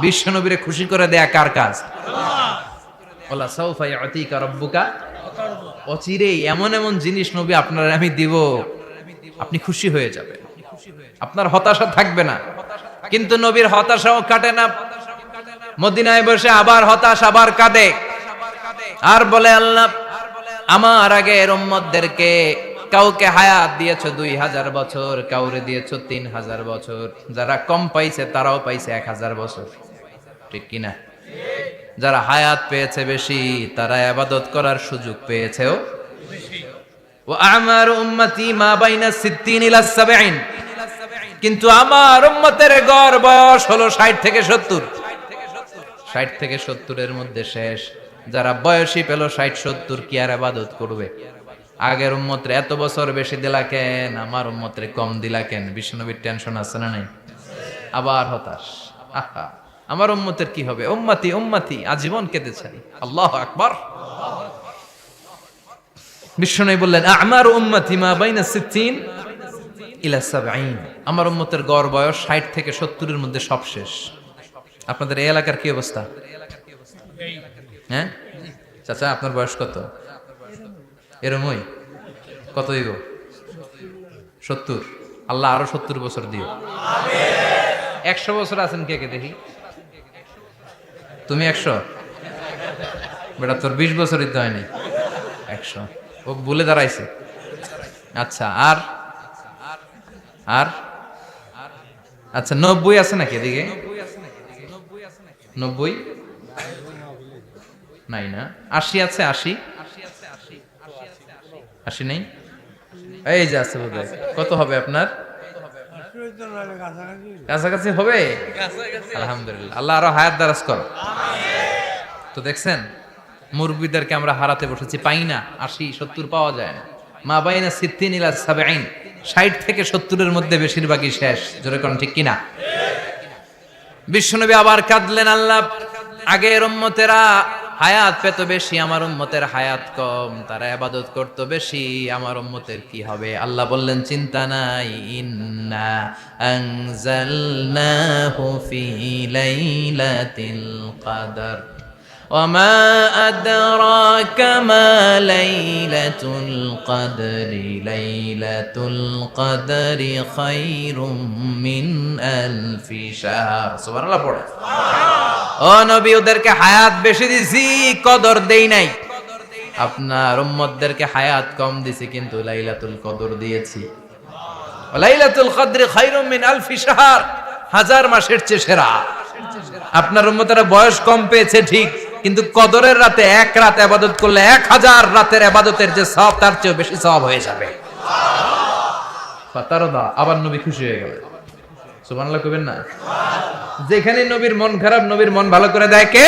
বিশ্ব নবীরে খুশি করে দেয়া কার কাজ? ওয়ালা সাউফা ইয়াতিকা রাব্বুকা, অচিরেই এমন এমন জিনিস নবী আপনার আমি দিব, আপনি খুশি হয়ে যাবেন, আপনার হতাশা থাকবে না। কিন্তু নবীর হতাশাও কাটে না, মদিনায় বসে আবার হতাশ, আবার কাঁদে, আর বলে আল্লাহ আমার আগের উম্মতদেরকে কাউকে হায়াত দিয়েছো 2000 বছর, কাউরে দিয়েছো 3000 বছর, যারা কম পাইছে তারাও পাইছে 1000 বছর, ঠিক কিনা? যারা হায়াত পেয়েছে বেশি তারা ইবাদত করার সুযোগ পেয়েছেও বেশি। ওয়া আমারু উম্মতি মা বাইনা 60 ইলা 70, কিন্তু আমার উম্মতের গড় বয়স হলো 60 থেকে 70। 60 থেকে 70 এর মধ্যে শেষ। যারা বয়সী পেল 60-70 কি আর ইবাদত করবে? আগের উম্মতের এত বছর বেশি দিলা কেন, আমার উম্মতের কম দিলা কেন? বিশ্বনবীর টেনশন আছে না নাই? আবার হতাশ, আহা আমার উম্মতের কি হবে? উম্মতি উম্মতি আজীবন কেঁদে চাই। আল্লাহু আকবার। বিশ্বনবী বললেন আমার উম্মতি মা বাইনা 60 ইলা 70, আমার উম্মতের গড় বয়স 60 থেকে 70 এর মধ্যে সব শেষ। আপনাদের এই এলাকার কি অবস্থা? হ্যাঁ চাচা, আপনার বয়স কত? এরমই কত দিব? 70। আল্লাহ আরো 70 বছর দিও। 100 বছর আছেন কে কে দেখি? তুমি 100? বেটা তোর 20 বছরই তো হয়নি। 100 ও ভুলে দাঁড়াইছে। আচ্ছা আর আর আচ্ছা 90 আছে নাকি এদিকে? 90 নাই না? 80 আছে? 80 নেই? এই যে আছে বোধহয়। কত হবে আপনার? কাছাকাছি হবে? আলহামদুলিল্লাহ, আল্লাহ আরো হায়াত দারাজ করো। তো দেখছেন মুরব্বীদেরকে আমরা হারাতে বসেছি, পাই না। 80-70 পাওয়া যায় না। মা বাইনা 60 ইলা 70, 60 থেকে 70 এর মধ্যে বেশিরভাগই শেষ। জোরে কোন ঠিক কিনা? বিশ্বনবী আবার কাঁদলেন, আল্লাহ আগের উম্মতেরা হায়াত পেত বেশি, আমার উম্মতের হায়াত কম, তারা ইবাদত করত বেশি, আমার উম্মতের কি হবে? আল্লাহ বললেন চিন্তা নাই, ইন্না আনজালনাহু ফি লাইলাতিল কদর ওয়ামা আদরাকা মা লাইলাতুল কদরি, লাইলাতুল কদরি খায়রুম মিন আলফি শাহর। সুবহানাল্লাহ পড়ে। ও নবী, ওদেরকে হায়াত বেশি দিছি, কদর দেই নাই। আপনার উম্মতদেরকে হায়াত কম দিছি, কিন্তু লাইলাতুল কদর দিয়েছি। লাইলাতুল কদরি খায়রুম মিন আলফি শাহর, 1000 মাসের চেয়ে সেরা। আপনার উম্মতেরা বয়স কম পেয়েছে ঠিক, কিন্তু কদরের রাতে এক রাত ইবাদত করলে 1000 রাতের ইবাদতের যে সওয়াব তার চেয়ে বেশি সওয়াব হয়ে যাবে। ফাতারদা, আবার নবী খুশি হয়ে গেলেন। সুবহানাল্লাহ কইবেন না? যেখানে নবীর মন খারাপ, নবীর মন ভালো করে দেয় কে?